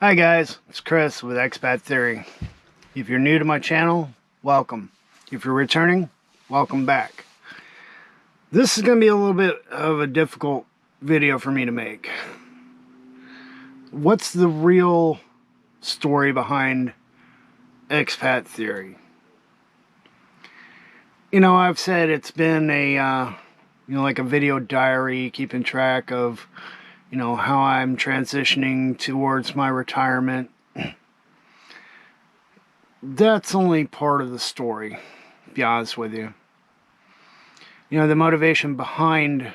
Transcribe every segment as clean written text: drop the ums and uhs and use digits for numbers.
Hi guys, it's Chris with Expat Theory. If you're new to my channel, welcome. If you're returning, welcome back. This is going to be a little bit of a difficult video for me to make. What's the real story behind Expat Theory? I've said it's been a, like a video diary, keeping track of, how I'm transitioning towards my retirement. That's only part of the story, to be honest with you. The motivation behind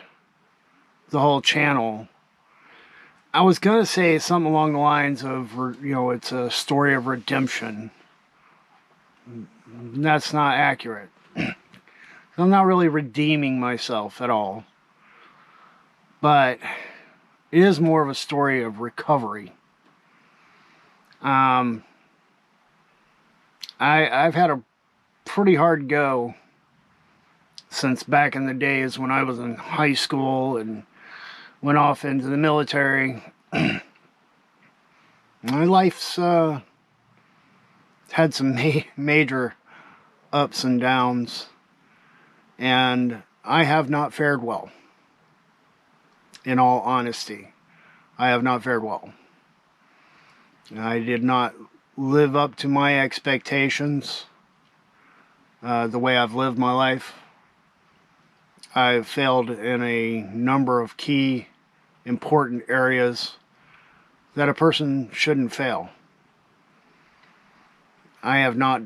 the whole channel, I was going to say something along the lines of, it's a story of redemption. That's not accurate. I'm not really redeeming myself at all. But it is more of a story of recovery. I've had a pretty hard go since back in the days when I was in high school and went off into the military. My life's had some major ups and downs, and I have not fared well. In all honesty, I have not fared well. I did not live up to my expectations the way I've lived my life. I've failed in a number of key, important areas that a person shouldn't fail. I have not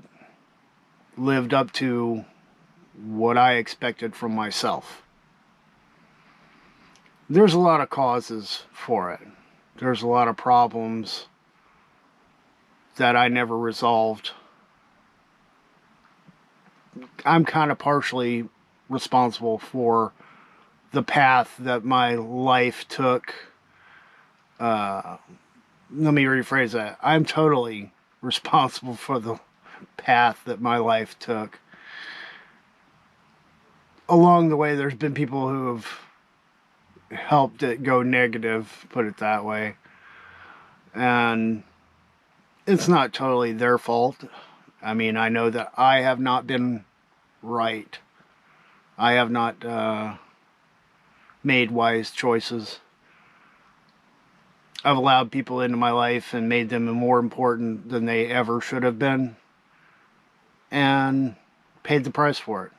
lived up to what I expected from myself. There's a lot of causes for it. There's a lot of problems that I never resolved. I'm kind of partially responsible for the path that my life took. Let me rephrase that. I'm totally responsible for the path that my life took. Along the way, there's been people who have helped it go negative, put it that way. And it's not totally their fault. I mean, I know that I have not been right. I have not made wise choices. I've allowed people into my life and made them more important than they ever should have been, and paid the price for it.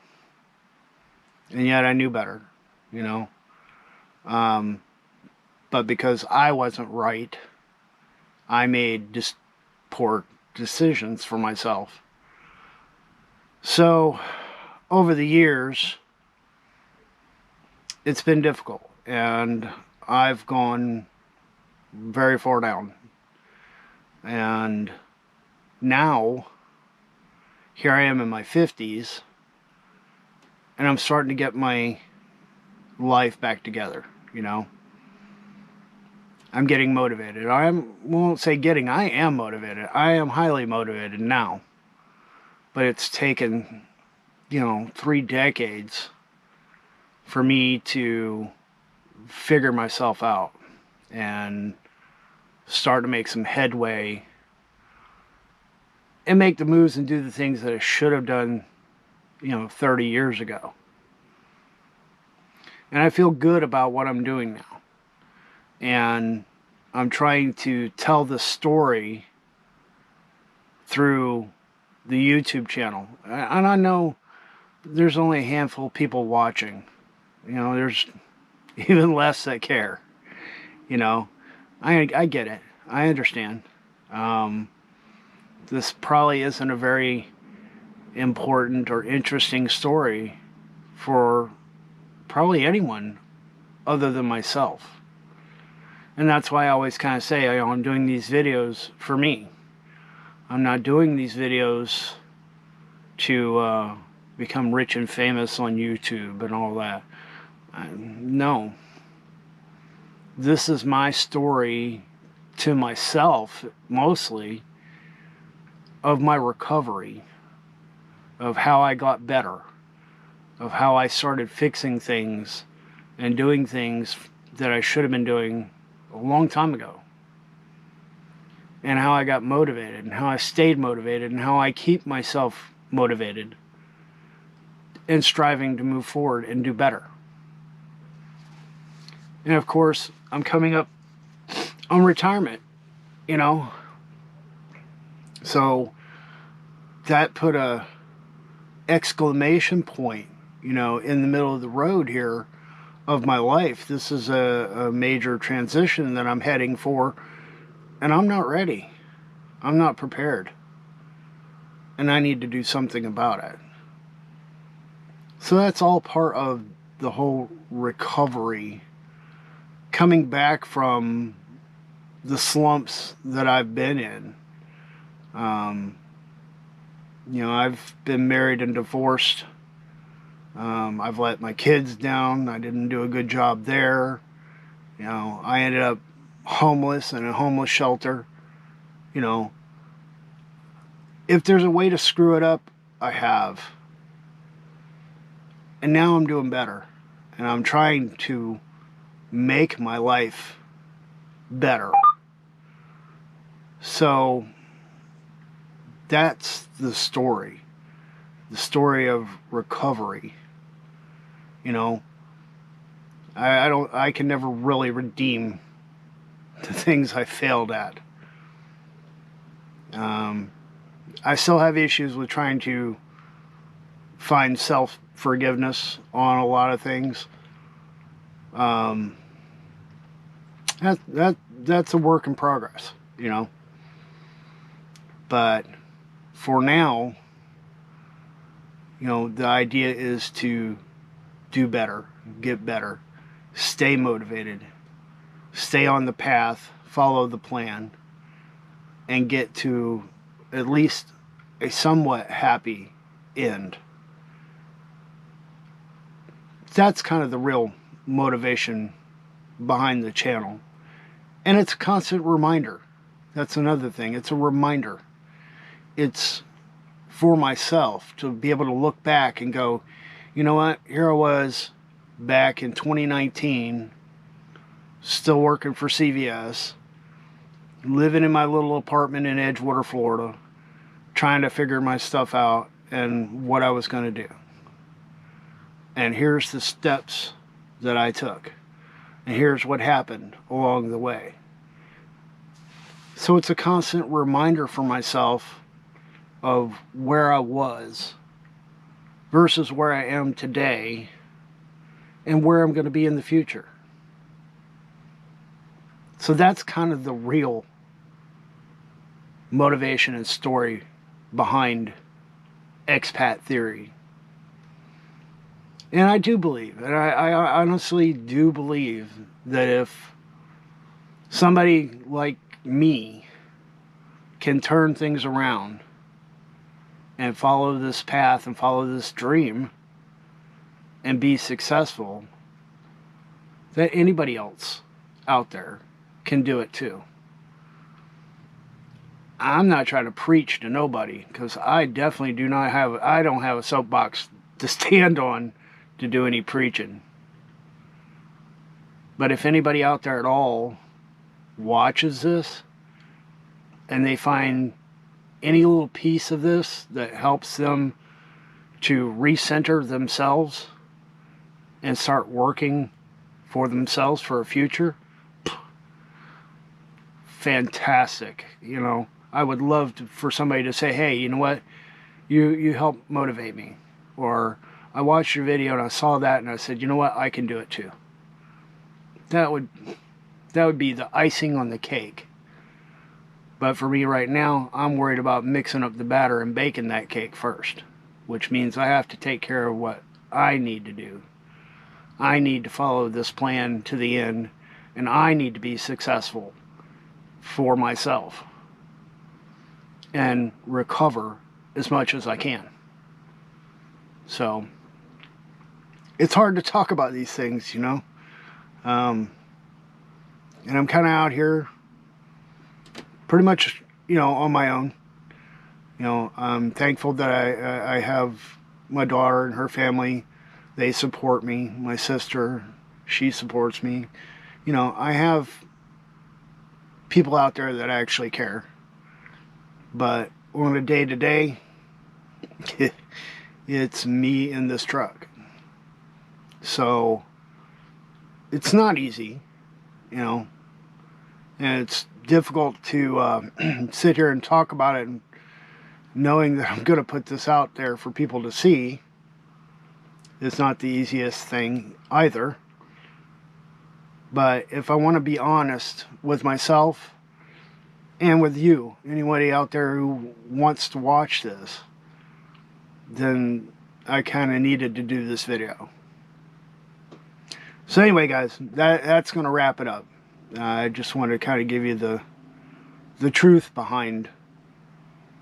And yet I knew better, but because I wasn't right, I made just poor decisions for myself. So over the years, it's been difficult, and I've gone very far down. And now here I am in my 50s, and I'm starting to get my life back together. I'm getting motivated. I am motivated. I am highly motivated now. But it's taken, 3 decades for me to figure myself out and start to make some headway and make the moves and do the things that I should have done, 30 years ago. And I feel good about what I'm doing now. And I'm trying to tell the story through the YouTube channel. And I know there's only a handful of people watching. There's even less that care. I get it. I understand. This probably isn't a very important or interesting story for probably anyone other than myself. And that's why I always kind of say, I'm doing these videos for me. I'm not doing these videos to become rich and famous on YouTube and all that. No. This is my story to myself, mostly, of my recovery, of how I got better, of how I started fixing things and doing things that I should have been doing a long time ago. and how I got motivated and how I stayed motivated and how I keep myself motivated and striving to move forward and do better. And of course, I'm coming up on retirement, you know. So that put a exclamation point, you know, in the middle of the road here of my life. This is a major transition that I'm heading for, and I'm not ready. I'm not prepared. And I need to do something about it. So that's all part of the whole recovery, coming back from the slumps that I've been in. You know, I've been married and divorced. I've let my kids down. I didn't do a good job there. You know, I ended up homeless in a homeless shelter. You know, if there's a way to screw it up, I have. And now I'm doing better. And I'm trying to make my life better. So that's the story of recovery. You know, I can never really redeem the things I failed at. I still have issues with trying to find self-forgiveness on a lot of things. That's a work in progress, you know. But for now, you know, the idea is to do better, get better, stay motivated, stay on the path, follow the plan, and get to at least a somewhat happy end. That's kind of the real motivation behind the channel. And it's a constant reminder. That's another thing. It's a reminder. It's for myself to be able to look back and go, you know what? Here I was back in 2019, still working for CVS, living in my little apartment in Edgewater, Florida, trying to figure my stuff out and what I was going to do. And here's the steps that I took. And here's what happened along the way. So it's a constant reminder for myself of where I was versus where I am today and where I'm going to be in the future. So that's kind of the real motivation and story behind Expat Theory. And I do believe, and I honestly do believe that if somebody like me can turn things around and follow this path and follow this dream and be successful, that anybody else out there can do it too. I'm not trying to preach to nobody, because I definitely I don't have a soapbox to stand on to do any preaching. But if anybody out there at all watches this and they find any little piece of this that helps them to recenter themselves and start working for themselves for a future, fantastic. You know, I would love for somebody to say, hey, you know what, you helped motivate me, or I watched your video and I saw that and I said, you know what, I can do it too. That would be the icing on the cake. But for me right now, I'm worried about mixing up the batter and baking that cake first, which means I have to take care of what I need to do. I need to follow this plan to the end, and I need to be successful for myself and recover as much as I can. So it's hard to talk about these things, you know. And I'm kind of out here pretty much, you know, on my own. You know, I'm thankful that I have my daughter and her family. They support me. My sister, she supports me. You know, I have people out there that actually care. But on a day-to-day, it's me in this truck. So it's not easy, you know, and it's difficult to sit here and talk about it, and knowing that I'm going to put this out there for people to see. It's not the easiest thing either. But if I want to be honest with myself and with you, anybody out there who wants to watch this, then I kind of needed to do this video. So anyway, guys, that's going to wrap it up. I just wanted to kind of give you the truth behind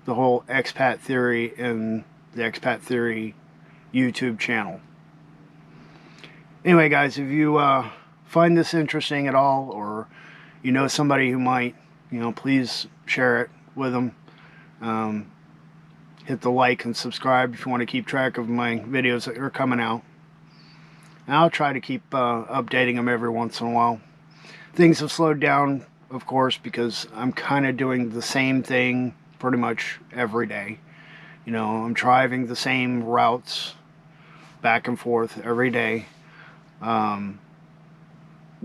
the whole Expat Theory and the Expat Theory YouTube channel. Anyway, guys, if you find this interesting at all, or you know somebody who might, you know, please share it with them. Hit the like and subscribe if you want to keep track of my videos that are coming out. And I'll try to keep updating them every once in a while. Things have slowed down, of course, because I'm kind of doing the same thing pretty much every day. You know, I'm driving the same routes back and forth every day.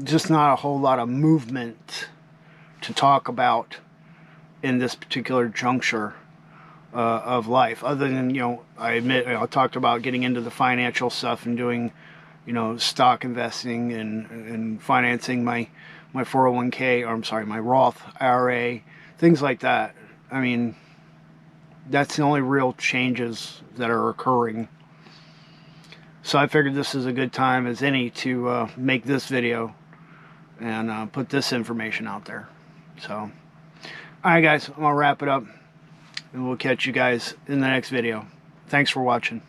Just not a whole lot of movement to talk about in this particular juncture of life, other than, you know, I admit, I talked about getting into the financial stuff and doing, you know, stock investing and financing my 401k, or I'm sorry, my Roth IRA, things like that. I mean, that's the only real changes that are occurring. So I figured this is a good time as any to make this video and put this information out there. So, alright guys, I'm going to wrap it up, and we'll catch you guys in the next video. Thanks for watching.